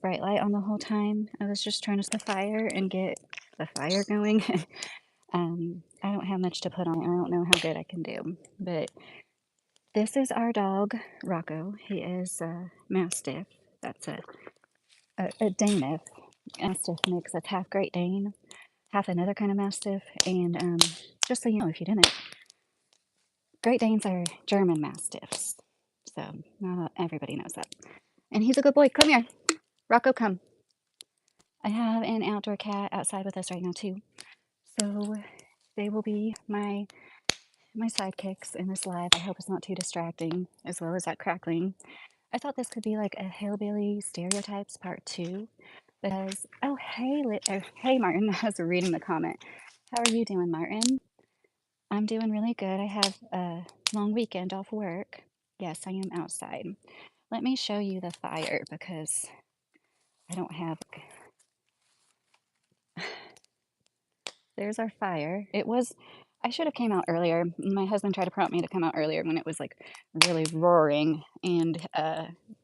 bright light on the whole time. I was just trying to start the fire and get the fire going. I don't have much to put on it. I don't know how good I can do. But this is our dog, Rocco. He is a Mastiff. That's a Danish Mastiff mix. That's half Great Dane, half another kind of Mastiff. And just so you know, if you didn't, Great Danes are German Mastiffs. So not everybody knows that. And he's a good boy. Come here. Rocco, come. I have an outdoor cat outside with us right now, too. So they will be my sidekicks in this live. I hope it's not too distracting, as well as that crackling. I thought this could be like a hillbilly stereotypes part 2 because oh hey Martin, I was reading the comment. How are you doing, Martin? I'm doing really good. I have a long weekend off work. Yes, I am outside. Let me show you the fire because I don't have. There's our fire. I should have came out earlier. My husband tried to prompt me to come out earlier when it was like really roaring. And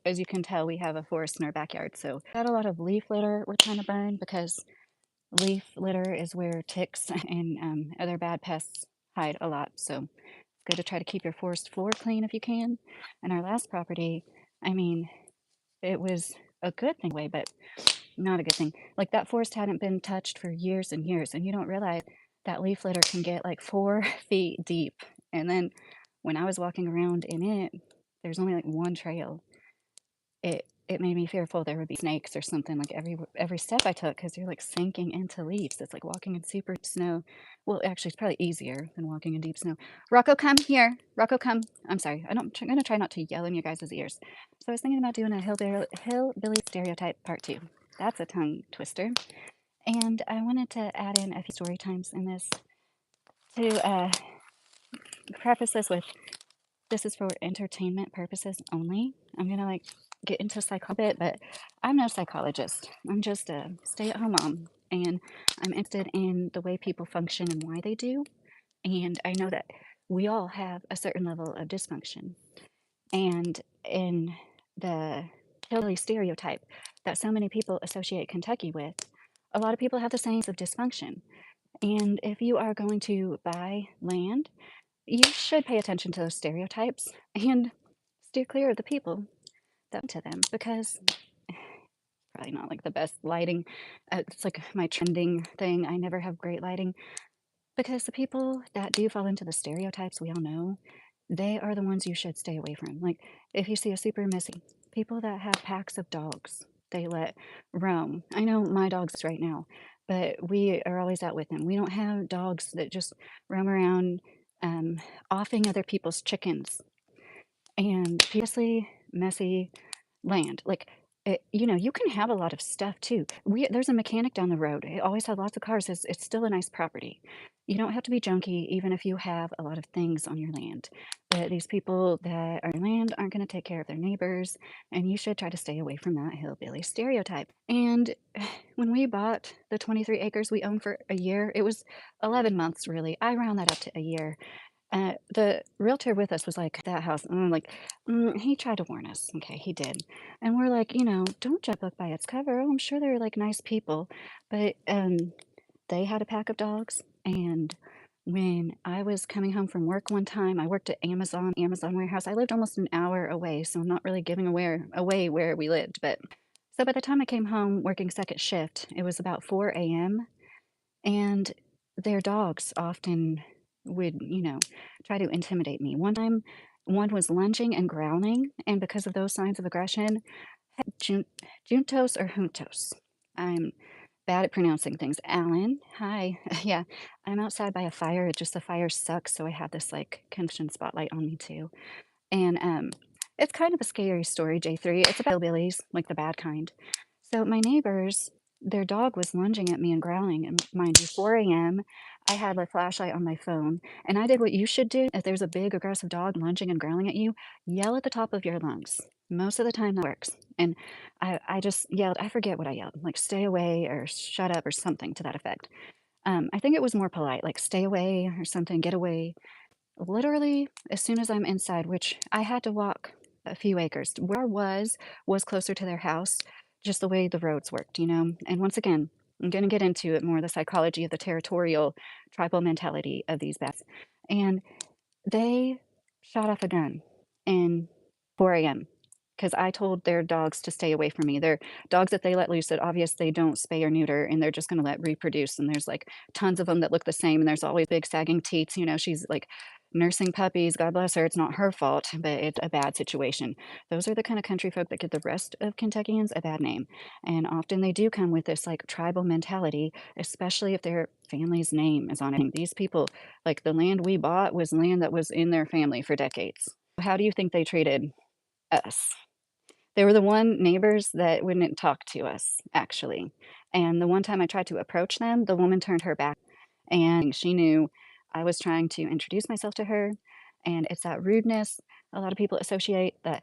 as you can tell, we have a forest in our backyard. So got a lot of leaf litter we're trying to burn because leaf litter is where ticks and other bad pests hide a lot. So it's good to try to keep your forest floor clean if you can. And our last property, I mean, it was a good thing way, but not a good thing. Like that forest hadn't been touched for years and years, and you don't realize that leaf litter can get like 4 feet deep. And then when I was walking around in it, there's only like one trail. It made me fearful there would be snakes or something like every step I took because you're like sinking into leaves. It's like walking in super deep snow. Well, actually, it's probably easier than walking in deep snow. Rocco, come here. Rocco, come. I'm sorry. I'm gonna try not to yell in your guys' ears. So I was thinking about doing a hillbilly stereotype part 2. That's a tongue twister. And I wanted to add in a few story times in this to preface this with this is for entertainment purposes only. I'm gonna like get into psychology a bit, but I'm no psychologist. I'm just a stay-at-home mom, and I'm interested in the way people function and why they do. And I know that we all have a certain level of dysfunction. And in the hillbilly stereotype that so many people associate Kentucky with, a lot of people have the same of dysfunction. And if you are going to buy land, you should pay attention to those stereotypes and steer clear of the people that to them because probably not like the best lighting. It's like my trending thing. I never have great lighting because the people that do fall into the stereotypes we all know, they are the ones you should stay away from. Like if you see a super messy, people that have packs of dogs, they let roam. I know my dog's right now, but we are always out with them. We don't have dogs that just roam around offing other people's chickens and seriously messy land. Like, you can have a lot of stuff too. There's a mechanic down the road. It always had lots of cars. It's still a nice property. You don't have to be junky, even if you have a lot of things on your land. But these people that are on land aren't going to take care of their neighbors, and you should try to stay away from that hillbilly stereotype. And when we bought the 23 acres we owned for a year, it was 11 months really. I round that up to a year. The realtor with us was like, that house, and I'm like, he tried to warn us. Okay, he did. And we're like, don't judge a book by its cover. I'm sure they're like nice people. But they had a pack of dogs. And when I was coming home from work one time, I worked at Amazon warehouse. I lived almost an hour away, so I'm not really giving away where we lived. But so by the time I came home working second shift, it was about 4 a.m. And their dogs often would, try to intimidate me. One time, one was lunging and growling, and because of those signs of aggression, Juntos or Juntos. I'm bad at pronouncing things. Alan, hi. Yeah, I'm outside by a fire. It just the fire sucks, so I have this like connection spotlight on me too. And it's kind of a scary story, J3. It's about hillbillies, like the bad kind. So my neighbors, their dog was lunging at me and growling, and mind you, 4 a.m. I had a flashlight on my phone, and I did what you should do if there's a big aggressive dog lunging and growling at you, yell at the top of your lungs. Most of the time that works. And I just yelled, I forget what I yelled, like stay away or shut up or something to that effect. I think it was more polite, like stay away or something, get away. Literally, as soon as I'm inside, which I had to walk a few acres, where I was closer to their house, just the way the roads worked, you know? And once again, I'm gonna get into it more, the psychology of the territorial tribal mentality of these bats. And they shot off a gun in 4 AM because I told their dogs to stay away from me. They're dogs that they let loose that obviously don't spay or neuter, and they're just gonna let reproduce, and there's, like, tons of them that look the same, and there's always big sagging teats, you know, she's, like, nursing puppies, God bless her, it's not her fault, but it's a bad situation. Those are the kinda country folk that give the rest of Kentuckians a bad name, and often they do come with this, like, tribal mentality, especially if their family's name is on it. These people, like, the land we bought was land that was in their family for decades. How do you think they treated us? They were the one neighbors that wouldn't talk to us, actually, and the one time I tried to approach them, the woman turned her back, and she knew I was trying to introduce myself to her, and it's that rudeness a lot of people associate that,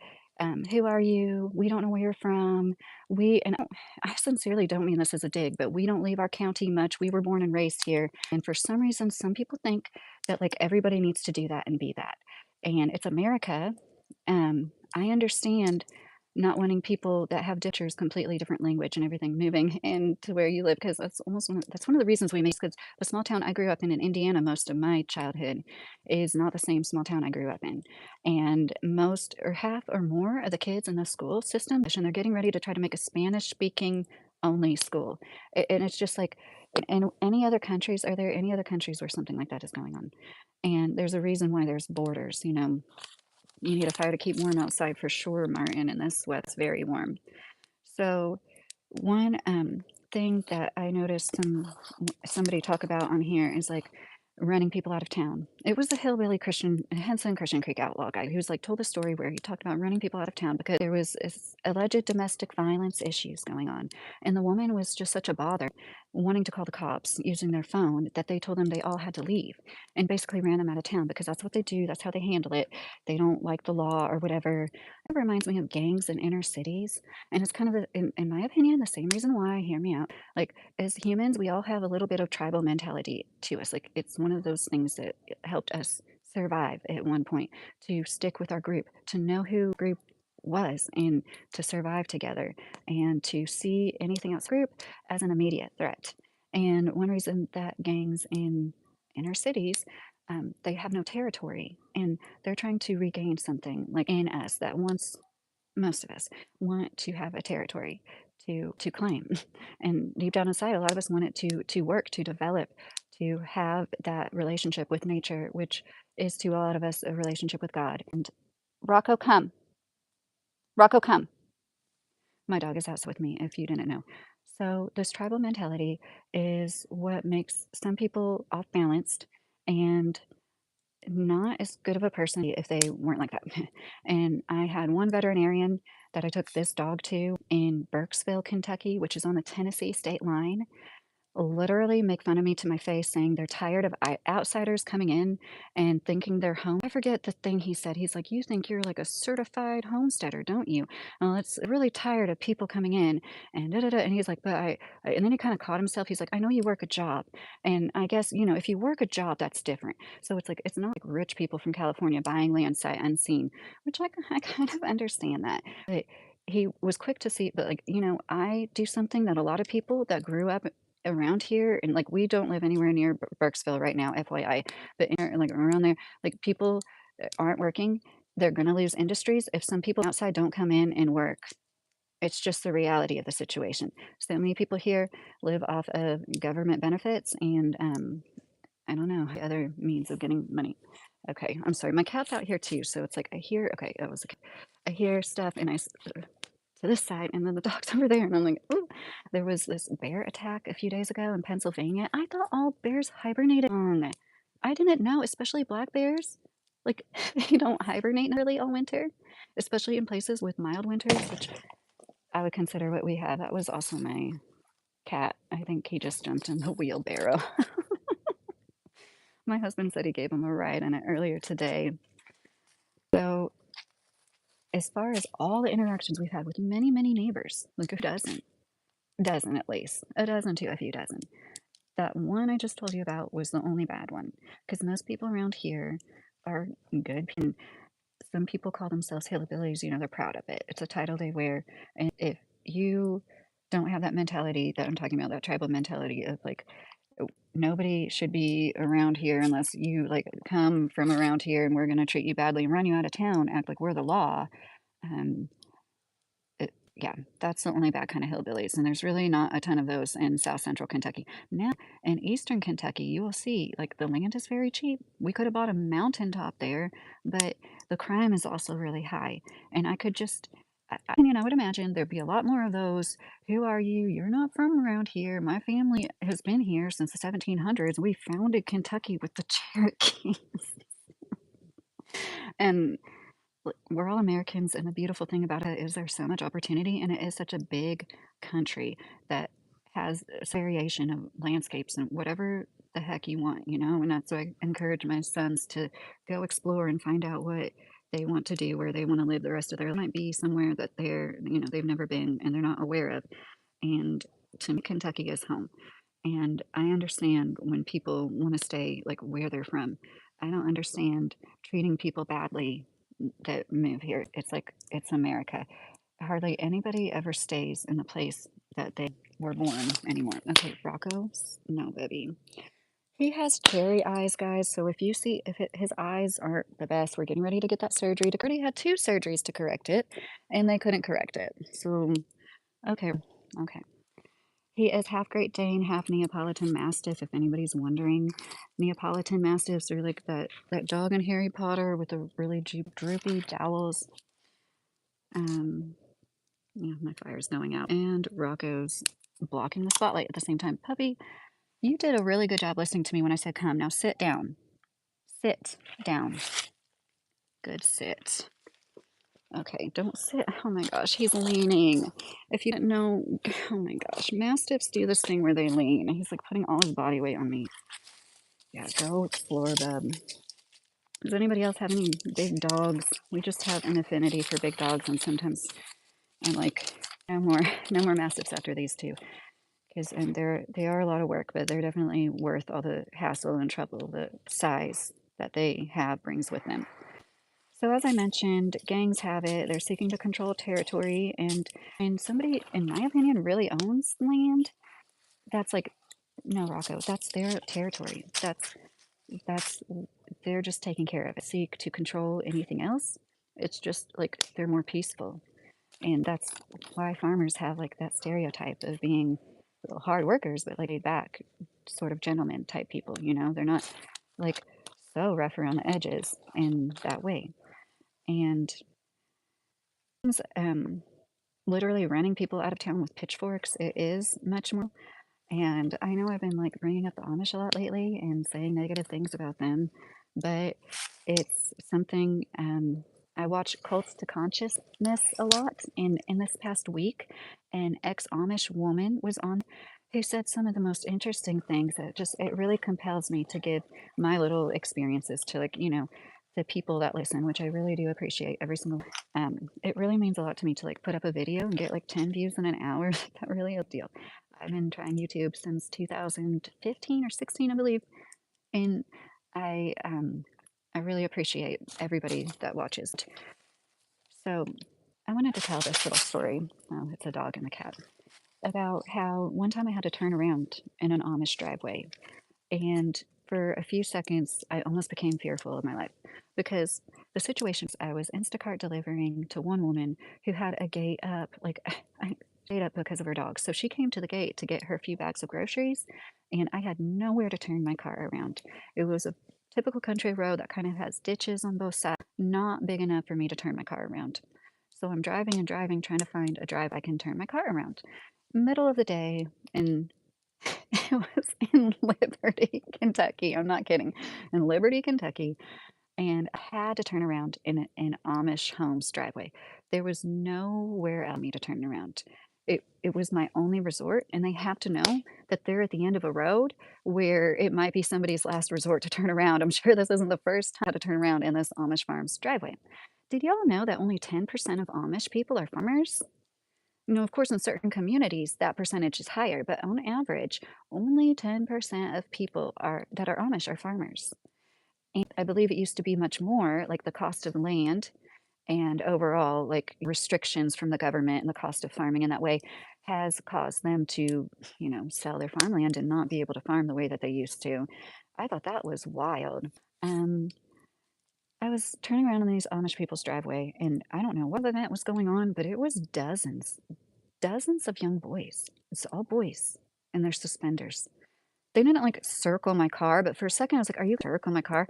"Who are you? We don't know where you're from. We" and I sincerely don't mean this as a dig, but we don't leave our county much. We were born and raised here, and for some reason, some people think that, like, everybody needs to do that and be that, and it's America. I understand not wanting people that have ditchers completely different language and everything moving into where you live because that's one of the reasons we make because the small town I grew up in Indiana most of my childhood is not the same small town I grew up in. And most or half or more of the kids in the school system, and they're getting ready to try to make a Spanish speaking only school. And it's just like in any other countries, are there any other countries where something like that is going on? And there's a reason why there's borders, you know. You need a fire to keep warm outside for sure, Martin, and this sweat's very warm. So one thing that I noticed somebody talk about on here is like running people out of town. It was the hillbilly Christian Henson Christian Creek outlaw guy who's like told a story where he talked about running people out of town because there was alleged domestic violence issues going on, and the woman was just such a bother, wanting to call the cops using their phone that they told them they all had to leave and basically ran them out of town because that's what they do. That's how they handle it. They don't like the law or whatever. It reminds me of gangs in inner cities, and it's kind of in my opinion the same reason why. Hear me out. Like as humans, we all have a little bit of tribal mentality to us. Like it's one of those things that helped us survive at one point, to stick with our group, to know who group was and to survive together and to see anything else group as an immediate threat. And one reason that gangs in inner cities, they have no territory and they're trying to regain something like in us that once most of us want to have a territory to claim. And deep down inside, a lot of us want it to work, to develop, to have that relationship with nature, which is to a lot of us a relationship with God. And Rocco, come. Rocco, come. My dog is out with me, if you didn't know. So this tribal mentality is what makes some people off balanced and not as good of a person if they weren't like that. And I had one veterinarian that I took this dog to in Burkesville, Kentucky, which is on the Tennessee state line, literally make fun of me to my face, saying they're tired of outsiders coming in and thinking they're home. I forget the thing he said. He's like, "You think you're like a certified homesteader, don't you? Well, it's really tired of people coming in and da da da." And he's like, "But and then he kind of caught himself. He's like, "I know you work a job, and I guess you know if you work a job, that's different." So it's like it's not like rich people from California buying land sight unseen, which I kind of understand that, but. He was quick to see, but like, you know, I do something that a lot of people that grew up around here and like we don't live anywhere near Burkesville right now, FYI, but like around there, like people that aren't working, they're gonna lose industries if some people outside don't come in and work. It's just the reality of the situation. So many people here live off of government benefits and I don't know other means of getting money. Okay, I'm sorry. My cat's out here too, so it's like I hear. Okay, that was okay. I hear stuff, and to this side, and then the dog's over there, and I'm like, ooh. There was this bear attack a few days ago in Pennsylvania. I thought all bears hibernated. I didn't know, especially black bears. Like they don't hibernate really all winter, especially in places with mild winters, which I would consider what we have. That was also my cat. I think he just jumped in the wheelbarrow. My husband said he gave him a ride in it earlier today. So, as far as all the interactions we've had with many, many neighbors, like a dozen at least, a dozen to a few dozen. That one I just told you about was the only bad one because most people around here are good. And some people call themselves hillbillies. You know, they're proud of it. It's a title they wear. And if you don't have that mentality that I'm talking about, that tribal mentality of like, nobody should be around here unless you like come from around here and we're going to treat you badly and run you out of town, act like we're the law. Um, yeah, that's the only bad kind of hillbillies, and there's really not a ton of those in South Central Kentucky. Now, in Eastern Kentucky, you will see, like, the land is very cheap. We could have bought a mountaintop there, but the crime is also really high. And I could just, I would imagine there'd be a lot more of those. Who are you? You're not from around here. My family has been here since the 1700s. We founded Kentucky with the Cherokees. And we're all Americans, and the beautiful thing about it is there's so much opportunity, and it is such a big country that has a variation of landscapes and whatever the heck you want, you know? And that's why I encourage my sons to go explore and find out what they want to do, where they want to live the rest of their life. Might be somewhere that they've never been and they're not aware of. And to me, Kentucky is home. And I understand when people want to stay like where they're from. I don't understand treating people badly that move here. It's like it's America. Hardly anybody ever stays in the place that they were born anymore. Okay, Rocco's no baby. He has cherry eyes, guys. So if you see his eyes aren't the best, we're getting ready to get that surgery. To already had two surgeries to correct it, and they couldn't correct it. So okay, okay. He is half Great Dane, half Neapolitan Mastiff, if anybody's wondering. Neapolitan Mastiffs are like that dog in Harry Potter with the really droopy jowls. Um, yeah, my fire's going out. And Rocco's blocking the spotlight at the same time. Puppy, you did a really good job listening to me when I said come. Now sit down. Sit down. Good sit. Okay, don't sit. Oh my gosh, he's leaning. If you didn't know, oh my gosh, Mastiffs do this thing where they lean. He's like putting all his body weight on me. Yeah, go explore, bub. Does anybody else have any big dogs? We just have an affinity for big dogs, and sometimes I'm like, no more, no more Mastiffs after these two. Because and they are a lot of work, but they're definitely worth all the hassle and trouble the size that they have brings with them. So as I mentioned, gangs have it. They're seeking to control territory, and somebody, in my opinion, really owns land. That's like, no, Rocco, that's their territory. That's they're just taking care of it. Seek to control anything else. It's just like they're more peaceful, and that's why farmers have like that stereotype of being hard workers, but like laid back, sort of gentleman type people. You know, they're not like so rough around the edges in that way, and um, literally running people out of town with pitchforks. It is much more. And I know I've been like bringing up the Amish a lot lately and saying negative things about them, but it's something I watch Cults to Consciousness a lot. And in this past week, an ex Amish woman was on who said some of the most interesting things that just it really compels me to give my little experiences to like, the people that listen, which I really do appreciate every single it really means a lot to me to like put up a video and get like 10 views in an hour. That really is a deal. I've been trying YouTube since 2015 or 16, I believe, and I um, I really appreciate everybody that watches. So I wanted to tell this little story. Oh, it's a dog and a cat about how one time I had to turn around in an Amish driveway, and for a few seconds, I almost became fearful of my life because the situations I was Instacart delivering to one woman who had a gate up, like I gate up because of her dog. So she came to the gate to get her few bags of groceries, and I had nowhere to turn my car around. It was a typical country road that kind of has ditches on both sides, not big enough for me to turn my car around. So I'm driving and driving, trying to find a drive I can turn my car around. Middle of the day, and it was in Liberty, Kentucky. I'm not kidding. In Liberty, Kentucky. And I had to turn around in an Amish home's driveway. There was nowhere else for me to turn around. It was my only resort, and they have to know that they're at the end of a road where it might be somebody's last resort to turn around. I'm sure this isn't the first time to turn around in this Amish farm's driveway. Did y'all know that only 10% of Amish people are farmers? Of course, in certain communities, that percentage is higher, but on average, only 10% of people that are Amish are farmers. And I believe it used to be much more, like the cost of land and overall, like, restrictions from the government and the cost of farming in that way has caused them to, sell their farmland and not be able to farm the way that they used to. I thought that was wild. Um, I was turning around in these Amish people's driveway, and I don't know what event was going on, but it was dozens of young boys. It's all boys in their suspenders. They didn't, like, circle my car, but for a second, I was like, "Are you gonna circle my car?"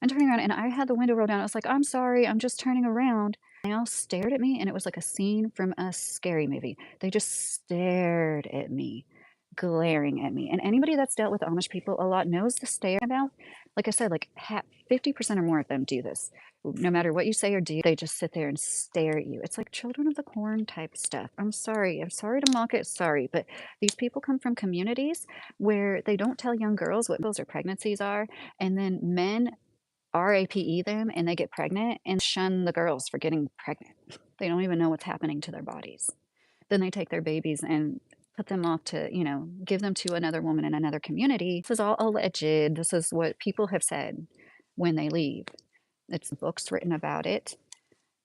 I'm turning around, and I had the window rolled down. I was like, "I'm sorry, I'm just turning around." They all stared at me, and it was like a scene from a scary movie. They just stared at me, glaring at me, and anybody that's dealt with Amish people a lot knows the stare about. Like I said, like, 50% or more of them do this. No matter what you say or do, they just sit there and stare at you. It's like Children of the Corn type stuff. I'm sorry to mock it, sorry, but these people come from communities where they don't tell young girls what pills or pregnancies are, and then men RAPE them and they get pregnant and shun the girls for getting pregnant. They don't even know what's happening to their bodies. Then they take their babies and put them off to, give them to another woman in another community. This is all alleged. This is what people have said when they leave. It's books written about it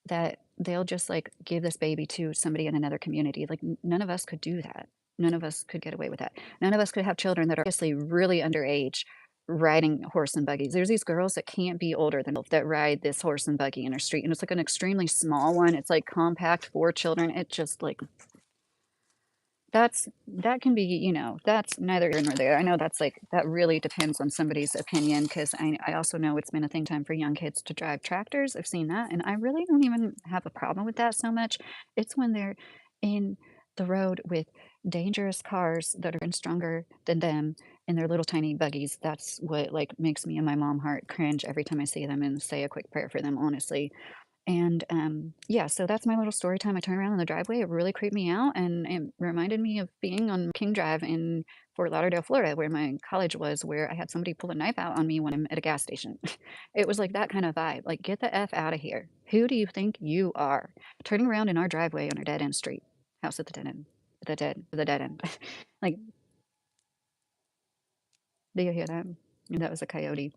that they'll just like give this baby to somebody in another community. Like none of us could do that. None of us could get away with that. None of us could have children that are obviously really underage riding horse and buggies. There's these girls that can't be older than that ride this horse and buggy in our street, and it's like an extremely small one. It's like compact for children. It just like that can be, that's neither here nor there. I know that's like that really depends on somebody's opinion because I also know it's been a thing time for young kids to drive tractors. I've seen that, and I really don't even have a problem with that so much. It's when they're in the road with dangerous cars that are stronger than them in their little tiny buggies. That's what like makes me and my mom heart cringe every time I see them and say a quick prayer for them, honestly. And, yeah, so that's my little story time. I turned around in the driveway. It really creeped me out, and it reminded me of being on King Drive in Fort Lauderdale, Florida, where my college was, where I had somebody pull a knife out on me when I'm at a gas station. It was like that kind of vibe. Like, get the F out of here. Who do you think you are? Turning around in our driveway on a dead end street. House at the dead end. The dead end. Like, do you hear that? That was a coyote.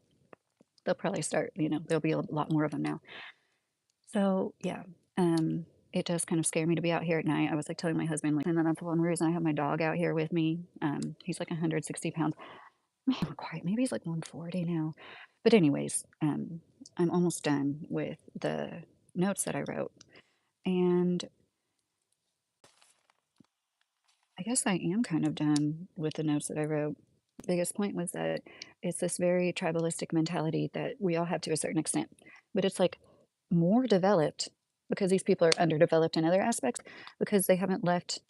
They'll probably start, there'll be a lot more of them now. So, yeah, it does kind of scare me to be out here at night. I was, like, telling my husband, like, and then that's one reason I have my dog out here with me. He's, like, 160 pounds. Not quite, maybe he's, like, 140 now. But anyways, I'm almost done with the notes that I wrote, and I guess I am kind of done with the notes that I wrote. Biggest point was that it's this very tribalistic mentality that we all have to a certain extent, but it's like more developed because these people are underdeveloped in other aspects because they haven't left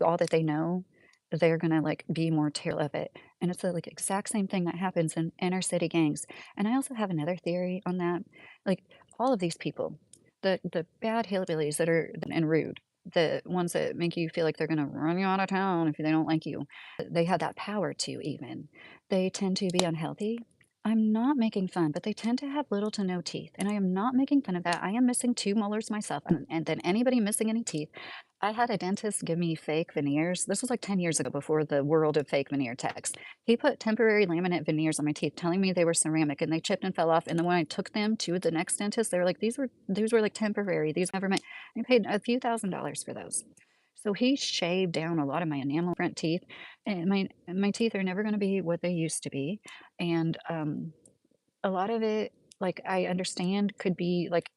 all that they know. They're gonna like be more terrible of it, and it's the like exact same thing that happens in inner city gangs. And I also have another theory on that. Like all of these people, the bad hillbillies that are and rude, the ones that make you feel like they're gonna run you out of town if they don't like you, they have that power to even. They tend to be unhealthy. I'm not making fun, but they tend to have little to no teeth, and I am not making fun of that. I am missing 2 molars myself, and then anybody missing any teeth. I had a dentist give me fake veneers. This was like 10 years ago before the world of fake veneer techs. He put temporary laminate veneers on my teeth, telling me they were ceramic and they chipped and fell off. And then when I took them to the next dentist, they were like, these were like temporary. These never meant. I paid a few $1,000s for those. So he shaved down a lot of my enamel front teeth, and my teeth are never going to be what they used to be. And a lot of it, like I understand, could be like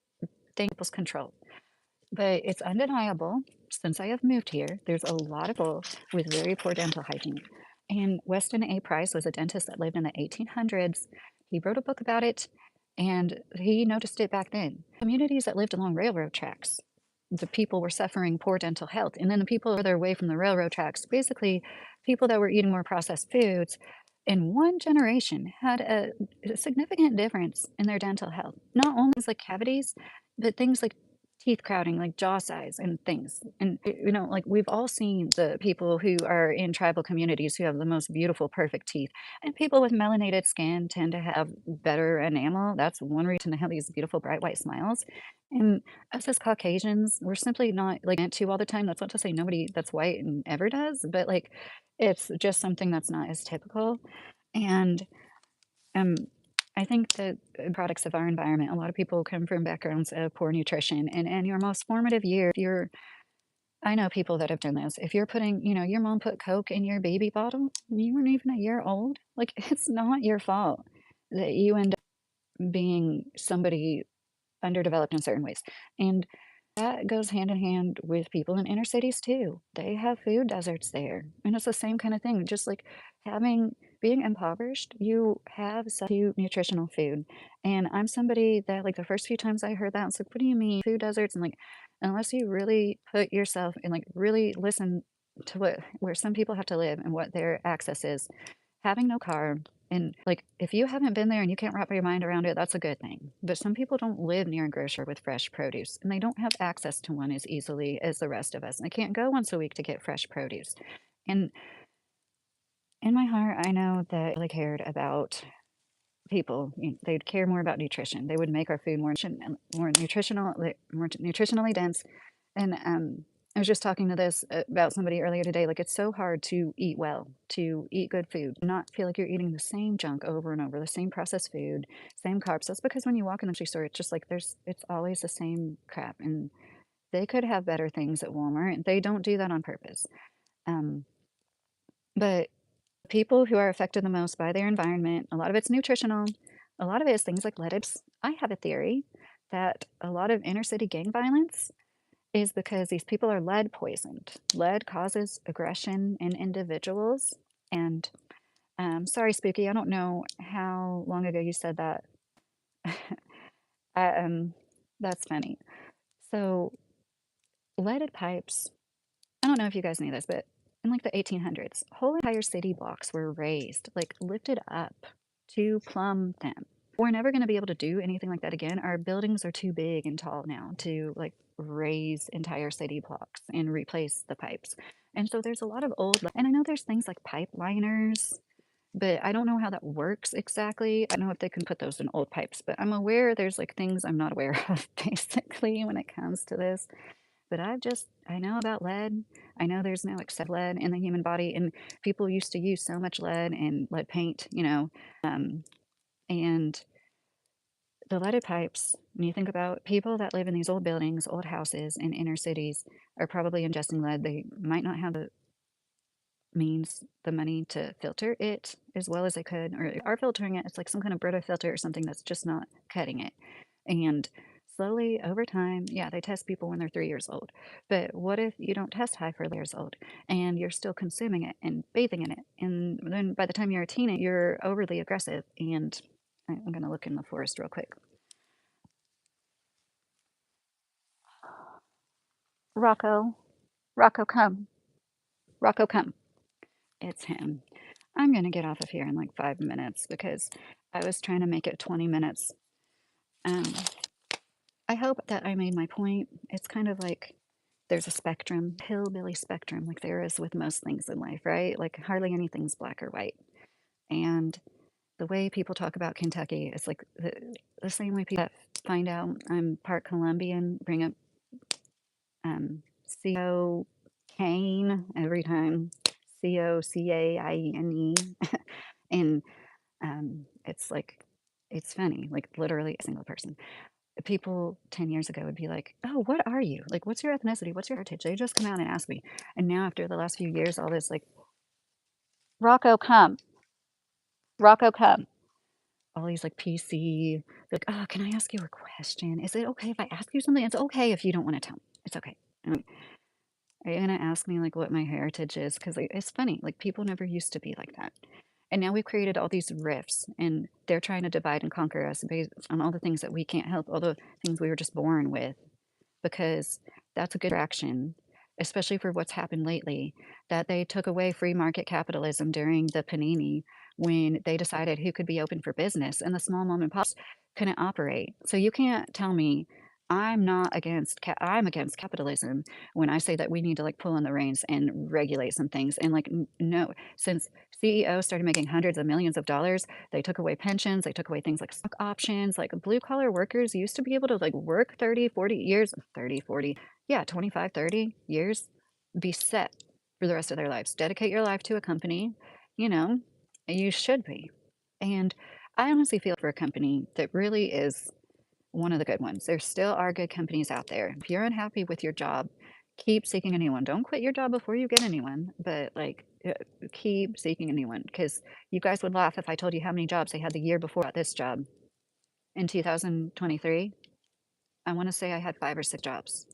people's control. But it's undeniable, since I have moved here, there's a lot of people with very poor dental hygiene. And Weston A. Price was a dentist that lived in the 1800s. He wrote a book about it, and he noticed it back then. Communities that lived along railroad tracks, the people were suffering poor dental health. And then the people further away from the railroad tracks, basically people that were eating more processed foods, in one generation had a significant difference in their dental health. Not only things like cavities, but things like teeth crowding, like jaw size and things. And, like we've all seen the people who are in tribal communities who have the most beautiful, perfect teeth. And people with melanated skin tend to have better enamel. That's one reason to have these beautiful, bright white smiles. And us as Caucasians, we're simply not like meant to all the time. That's not to say nobody that's white and ever does, but like it's just something that's not as typical. And um I think that products of our environment, a lot of people come from backgrounds of poor nutrition, and in your most formative year, if you're I know people that have done this. If you're putting, your mom put Coke in your baby bottle, you weren't even a year old. Like, it's not your fault that you end up being somebody underdeveloped in certain ways. And that goes hand in hand with people in inner cities too. They have food deserts there. And it's the same kind of thing. Just like being impoverished, you have nutritional food. And I'm somebody that, like, the first few times I heard that, I was like, what do you mean food deserts? And like, unless you really put yourself and like really listen to where some people have to live and what their access is, having no car, and, like, if you haven't been there and you can't wrap your mind around it, that's a good thing. But some people don't live near a grocer with fresh produce, and they don't have access to one as easily as the rest of us. And they can't go once a week to get fresh produce. And in my heart, I know that I really cared about people. They'd care more about nutrition. They would make our food more nutritionally dense. And I was just talking to this about somebody earlier today. Like, it's so hard to eat well, to eat good food, not feel like you're eating the same junk over and over, the same processed food, same carbs. That's because when you walk in the grocery store, it's just like it's always the same crap. And they could have better things at Walmart. They don't do that on purpose. Um, but people who are affected the most by their environment, a lot of it's nutritional, a lot of it is things like lead. I have a theory that a lot of inner city gang violence is because these people are lead poisoned. Lead causes aggression in individuals. And sorry, Spooky, I don't know how long ago you said that. I, that's funny. So, leaded pipes, I don't know if you guys knew this, but in like the 1800s, whole entire city blocks were raised, like lifted up to plumb them. We're never going to be able to do anything like that again. Our buildings are too big and tall now to like raise entire city blocks and replace the pipes. And so there's a lot of and I know there's things like pipe liners, but I don't know how that works exactly. I don't know if they can put those in old pipes, but I'm aware there's like things I'm not aware of basically when it comes to this. But I know about lead. I know there's no excess lead in the human body, and people used to use so much lead and lead paint, and the leaded pipes, when you think about people that live in these old buildings, old houses in inner cities, are probably ingesting lead. They might not have the money to filter it as well as they could, or are filtering it. It's like some kind of Brita filter or something that's just not cutting it. And slowly over time, yeah, they test people when they're 3 years old. But what if you don't test high for years old and you're still consuming it and bathing in it? And then by the time you're a teenager, you're overly aggressive. And I'm going to look in the forest real quick. Rocco, Rocco, come. Rocco, come. It's him. I'm going to get off of here in like 5 minutes because I was trying to make it 20 minutes. Um, I hope that I made my point. It's kind of like there's a spectrum, hillbilly spectrum, like there is with most things in life, right? Like hardly anything's black or white. And the way people talk about Kentucky, it's like the same way people that find out I'm part Colombian bring up CO Kane every time, COCAINE. And it's like, it's funny, like literally a single person. People 10 years ago would be like, oh, what are you? Like, what's your ethnicity? What's your heritage? They just come out and ask me. And now, after the last few years, all this, like, Rocco, come. Rocco, come. All these, like, PC, like, oh, can I ask you a question? Is it okay if I ask you something? It's okay if you don't want to tell me. It's okay. Are you going to ask me, like, what my heritage is? Because like, it's funny. Like, people never used to be like that. And now we've created all these rifts, and they're trying to divide and conquer us based on all the things that we can't help, all the things we were just born with, because that's a good action, especially for what's happened lately, that they took away free market capitalism during the panini when they decided who could be open for business and the small mom and pops couldn't operate. So you can't tell me I'm against capitalism when I say that we need to like pull in the reins and regulate some things. And like no, since CEOs started making hundreds of millions of dollars, they took away pensions, they took away things like stock options. Like blue collar workers used to be able to like work 30, 40 years, 30, 40, yeah, 25, 30 years, be set for the rest of their lives. Dedicate your life to a company, you know, you should be. And I honestly feel for a company that really is one of the good ones. There still are good companies out there. If you're unhappy with your job, keep seeking a new one. Don't quit your job before you get a new one, but like keep seeking a new one because you guys would laugh if I told you how many jobs I had the year before I got this job in 2023. I want to say I had 5 or 6 jobs.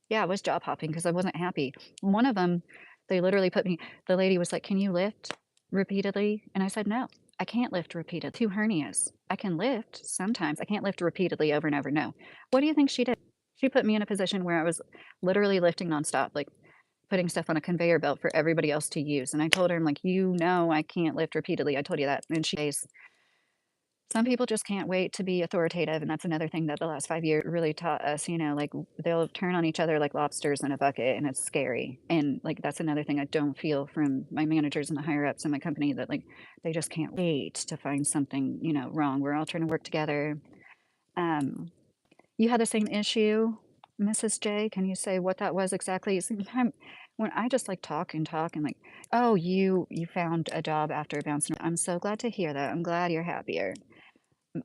Yeah, I was job hopping because I wasn't happy. One of them, they literally put me, the lady was like, "Can you lift repeatedly?" And I said, "No, I can't lift repeatedly. 2 hernias. I can lift sometimes. I can't lift repeatedly over and over. No." What do you think she did? She put me in a position where I was literally lifting nonstop, like putting stuff on a conveyor belt for everybody else to use. And I told her, I'm like, "You know, I can't lift repeatedly. I told you that." And she says, some people just can't wait to be authoritative, and that's another thing that the last 5 years really taught us, like, they'll turn on each other like lobsters in a bucket, and it's scary, and, like, that's another thing I don't feel from my managers and the higher ups in my company that, like, they just can't wait to find something, wrong. We're all trying to work together. Um, you had the same issue, Mrs. J. Can you say what that was exactly? Sometimes when I just, like, talk and, like, "Oh, you found a job after bouncing." I'm so glad to hear that. I'm glad you're happier.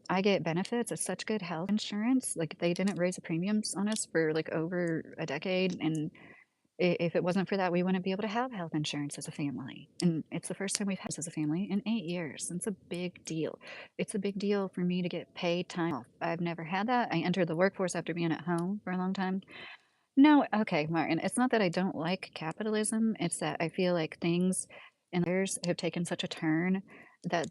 I get benefits of such good health insurance. Like, they didn't raise the premiums on us for, like, over a decade, and if it wasn't for that, we wouldn't be able to have health insurance as a family, and it's the first time we've had this as a family in 8 years. It's a big deal. It's a big deal for me to get paid time off. I've never had that. I entered the workforce after being at home for a long time. No, okay, Martin. It's not that I don't like capitalism. It's that I feel like things in years have taken such a turn that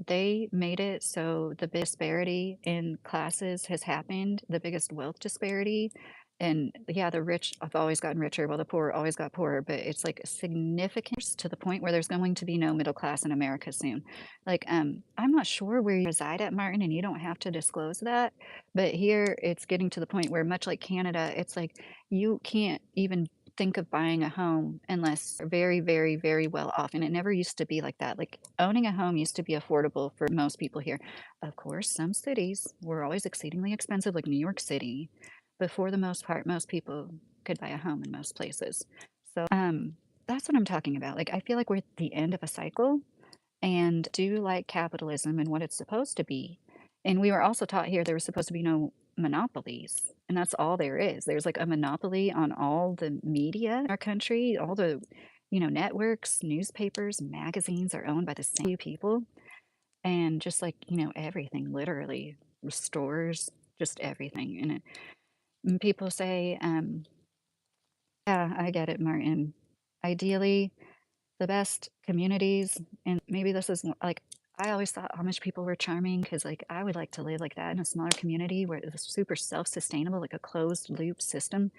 they made it so the big disparity in classes has happened, the biggest wealth disparity. And yeah, the rich have always gotten richer while the poor always got poorer, but it's like significant to the point where there's going to be no middle class in America soon. Like, I'm not sure where you reside at, Martin, and you don't have to disclose that, but here it's getting to the point where, much like Canada, it's like you can't even think of buying a home unless you're very, very, very well off. And it never used to be like that. Like owning a home used to be affordable for most people here. Of course, some cities were always exceedingly expensive, like New York City. But for the most part, most people could buy a home in most places. So that's what I'm talking about. Like I feel like we're at the end of a cycle and do like capitalism and what it's supposed to be. And we were also taught here there was supposed to be no monopolies, and that's all there is. There's like a monopoly on all the media in our country, all the networks, newspapers, magazines are owned by the same few people, and just like everything, literally stores, just everything. And people say, yeah, I get it, Martin. Ideally, the best communities, and maybe this is like I always thought Amish people were charming because like I would like to live like that in a smaller community where it's super self-sustainable, like a closed loop system.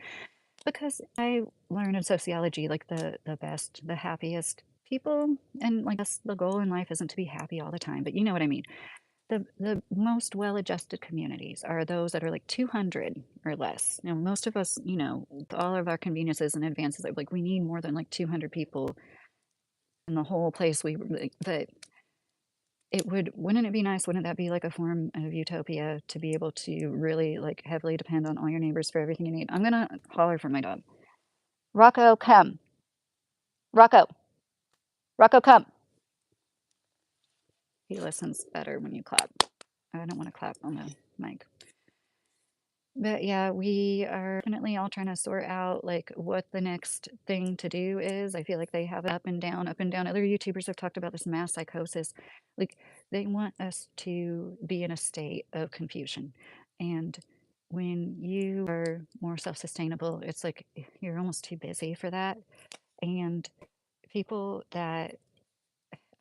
Because I learned in sociology, like the best, the happiest people, and like that's the goal in life isn't to be happy all the time, but you know what I mean. The most well-adjusted communities are those that are like 200 or less. Most of us, with all of our conveniences and advances, like we need more than like 200 people in the whole place. But wouldn't it be nice? Wouldn't that be like a form of utopia to be able to really like heavily depend on all your neighbors for everything you need? I'm gonna holler for my dog. Rocco, come. Rocco, Rocco, come. He listens better when you clap. I don't want to clap on the mic. But yeah, we are definitely all trying to sort out like what the next thing to do is. I feel like they have up and down, up and down. Other YouTubers have talked about this mass psychosis. Like they want us to be in a state of confusion. And when you are more self-sustainable, it's like you're almost too busy for that. And people that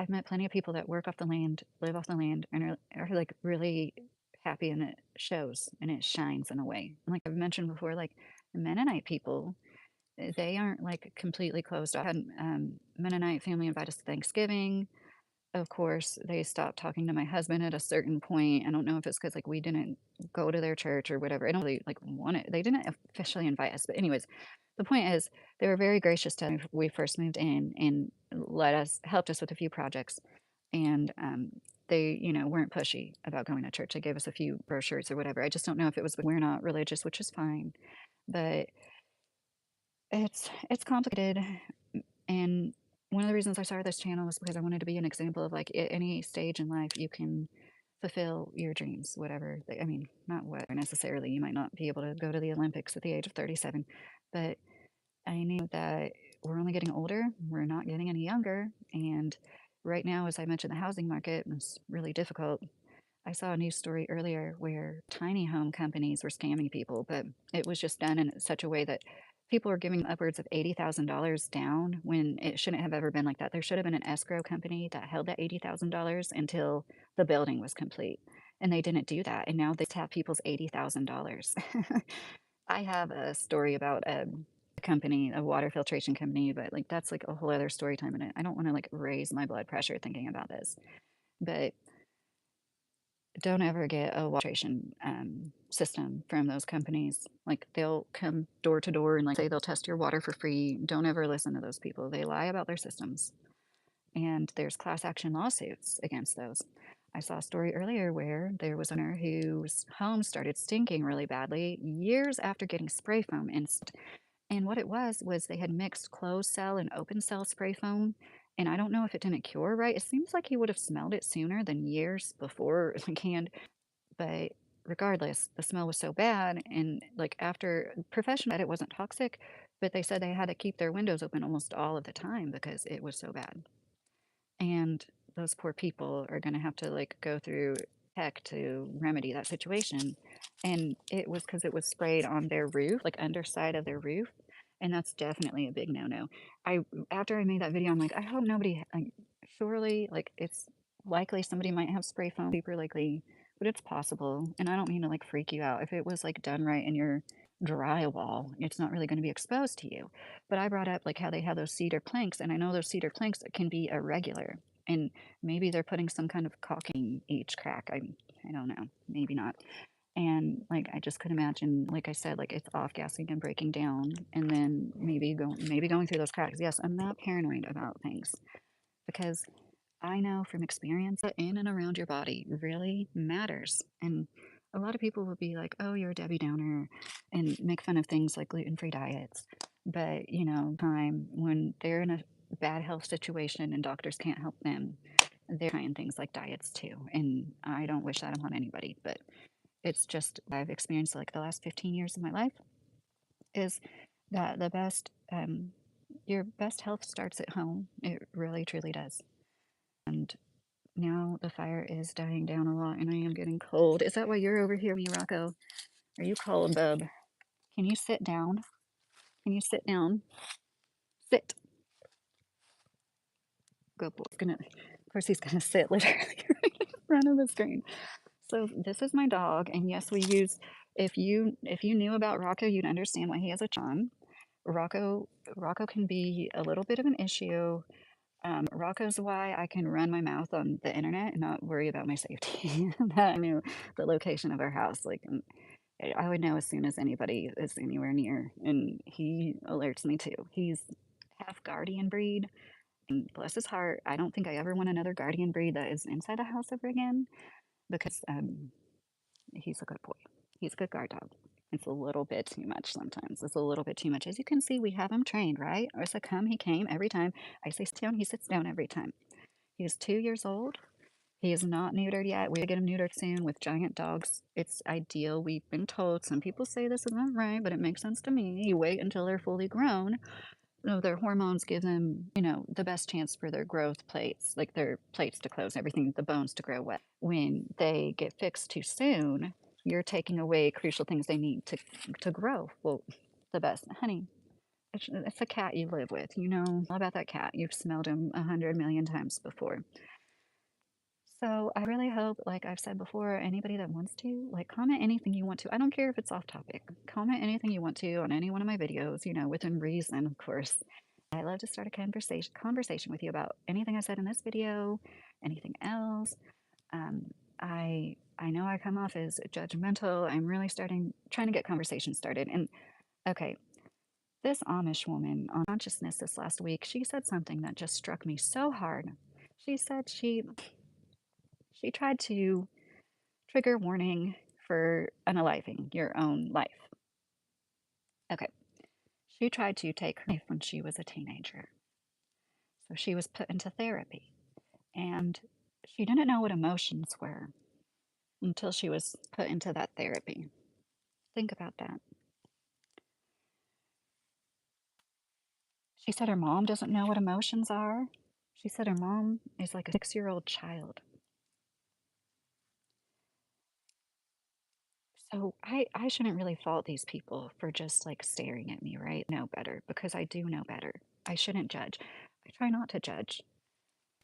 I've met plenty of people that work off the land, live off the land, and are like really happy, and it shows and it shines in a way. And like I've mentioned before, like the Mennonite people, they aren't like completely closed off. I had Mennonite family invite us to Thanksgiving. Of course, they stopped talking to my husband at a certain point. I don't know if it's because like we didn't go to their church or whatever. I don't really like want it. They didn't officially invite us, but anyways, the point is they were very gracious to us when we first moved in and helped us with a few projects, and they weren't pushy about going to church. They gave us a few brochures or whatever. I just don't know if it was we're not religious, which is fine, but it's complicated. And one of the reasons I started this channel was because I wanted to be an example of like at any stage in life you can fulfill your dreams, whatever I mean, not what necessarily. You might not be able to go to the Olympics at the age of 37, but I knew that we're only getting older, we're not getting any younger. And right now, as I mentioned, the housing market is really difficult. I saw a news story earlier where tiny home companies were scamming people, but it was just done in such a way that people were giving upwards of $80,000 down when it shouldn't have ever been like that. There should have been an escrow company that held that $80,000 until the building was complete. And they didn't do that. And now they have people's $80,000. I have a story about a company, a water filtration company, but like that's like a whole other story time. And I don't want to like raise my blood pressure thinking about this. But don't ever get a water filtration system from those companies. Like they'll come door to door and like say they'll test your water for free. Don't ever listen to those people. They lie about their systems, and there's class action lawsuits against those. I saw a story earlier where there was an owner whose home started stinking really badly years after getting spray foam installed. And what it was they had mixed closed cell and open cell spray foam. And I don't know if it didn't cure right. It seems like he would have smelled it sooner than years before the canned, but regardless, the smell was so bad. And like after professional said it wasn't toxic, but they said they had to keep their windows open almost all of the time because it was so bad. And those poor people are going to have to like go through heck to remedy that situation. And it was because it was sprayed on their roof, like underside of their roof. And that's definitely a big no-no. I After I made that video, I'm like, I hope nobody like, surely like it's likely somebody might have spray foam, super likely, but it's possible. And I don't mean to like freak you out. If it was like done right in your drywall, it's not really going to be exposed to you. But I brought up like how they have those cedar planks, and I know those cedar planks can be irregular, and maybe they're putting some kind of caulking each crack. I don't know, maybe not. And like I just could imagine, like I said, like it's off gassing and breaking down, and then maybe going through those cracks. Yes, I'm not paranoid about things because I know from experience that in and around your body really matters. And a lot of people will be like, oh, you're a Debbie Downer and make fun of things like gluten free diets. But, time when they're in a bad health situation and doctors can't help them, they're trying things like diets too. And I don't wish that upon anybody, but it's just I've experienced like the last 15 years of my life is that your best health starts at home. It really, truly does. And now the fire is dying down a lot and I am getting cold. Is that why you're over here, me, Rocco? Are you cold, bub? Can you sit down? Can you sit down? Sit. Good boy. Of course, he's gonna sit literally right in front of the screen. So this is my dog, and yes, we use. If you knew about Rocco, you'd understand why he has a charm. Rocco Rocco can be a little bit of an issue. Rocco's why I can run my mouth on the internet and not worry about my safety. That I knew the location of our house. Like I would know as soon as anybody is anywhere near, and he alerts me too. He's half guardian breed, and bless his heart, I don't think I ever want another guardian breed that is inside the house ever again because he's a good boy. He's a good guard dog. It's a little bit too much sometimes. It's a little bit too much. As you can see, we have him trained, right? Orsa, come, he came every time. I say sit down, he sits down every time. He is 2 years old. He is not neutered yet. We get him neutered soon with giant dogs. It's ideal. We've been told. Some people say this isn't right, but it makes sense to me. You wait until they're fully grown. Their hormones give them, the best chance for their growth plates, like their plates to close, everything, the bones to grow well. When they get fixed too soon, you're taking away crucial things they need to grow. Well, the best, honey. It's a cat you live with. You know all about that cat. You've smelled him 100 million times before. So I really hope, like I've said before, anybody that wants to, like, comment anything you want to. I don't care if it's off topic. Comment anything you want to on any one of my videos, within reason, of course. I love to start a conversation with you about anything I said in this video, anything else. I know I come off as judgmental. I'm really trying to get conversations started. And okay, this Amish woman on consciousness this last week, she said something that just struck me so hard. She said she tried to trigger warning for unaliving your own life. Okay. She tried to take her life when she was a teenager. So she was put into therapy and she didn't know what emotions were. until she was put into that therapy. Think about that. She said her mom doesn't know what emotions are. She said her mom is like a 6-year-old child. So I shouldn't really fault these people for just like staring at me, right? Know better because I do know better. I shouldn't judge. I try not to judge.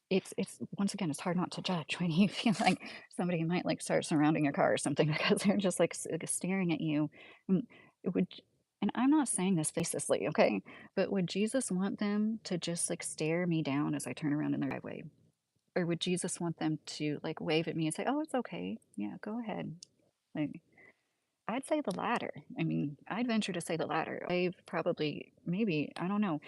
It's once again, it's hard not to judge when you feel like somebody might like start surrounding your car or something because they're just like staring at you. And it would, and I'm not saying this facetiously, okay? But would Jesus want them to just like stare me down as I turn around in the driveway? Or would Jesus want them to like wave at me and say, "Oh, it's okay. Yeah, go ahead." Like, I'd say the latter. I mean, I'd venture to say the latter. They've probably, maybe, I don't know.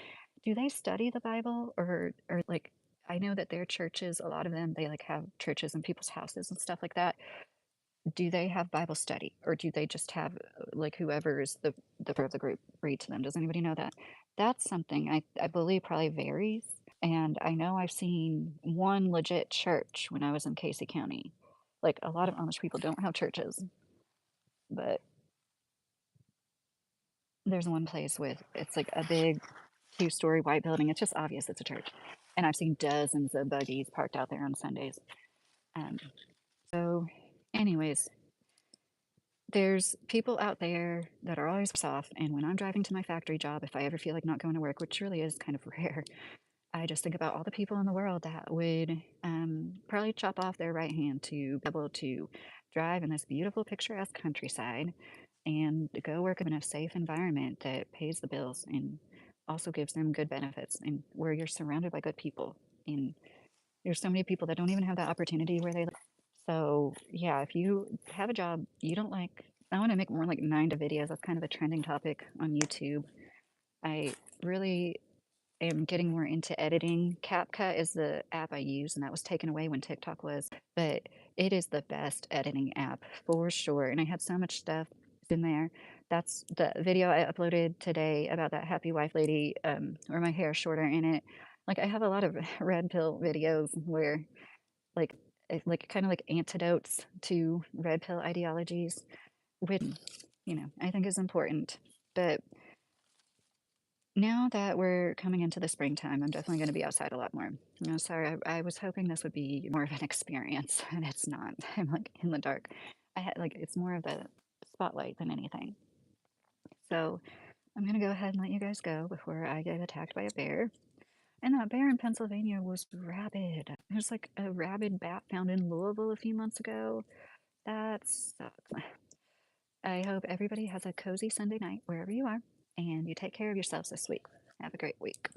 Do they study the Bible or like, I know that their churches, a lot of them, they like have churches in people's houses and stuff like that. Do they have Bible study or do they just have like whoever is the of the group read to them? Does anybody know that? That's something I believe probably varies. And I know I've seen one legit church when I was in Casey County. Like a lot of Amish people don't have churches, but there's one place with it's like a big 2-story white building. It's just obvious it's a church. And I've seen dozens of buggies parked out there on Sundays. Um, so, anyways, there's people out there that are always off. And when I'm driving to my factory job, if I ever feel like not going to work, which really is kind of rare, I just think about all the people in the world that would probably chop off their right hand to be able to drive in this beautiful, picturesque countryside and go work in a safe environment that pays the bills and also gives them good benefits and where you're surrounded by good people. And there's so many people that don't even have that opportunity where they live. So, yeah, if you have a job you don't like, I want to make more like 9 to videos. That's kind of a trending topic on YouTube. I really am getting more into editing. CapCut is the app I use, and that was taken away when TikTok was, but it is the best editing app for sure. And I had so much stuff in there. That's the video I uploaded today about that happy wife lady, where my hair is shorter in it. Like I have a lot of red pill videos where like like kind of like antidotes to red pill ideologies, which I think is important. But now that we're coming into the springtime, I'm definitely going to be outside a lot more. Sorry, I was hoping this would be more of an experience, and it's not. I'm like in the dark. I had like it's more of the spotlight than anything. So I'm gonna go ahead and let you guys go before I get attacked by a bear. And that bear in Pennsylvania was rabid. There's like a rabid bat found in Louisville a few months ago. That sucks. I hope everybody has a cozy Sunday night wherever you are, and you take care of yourselves this week. Have a great week.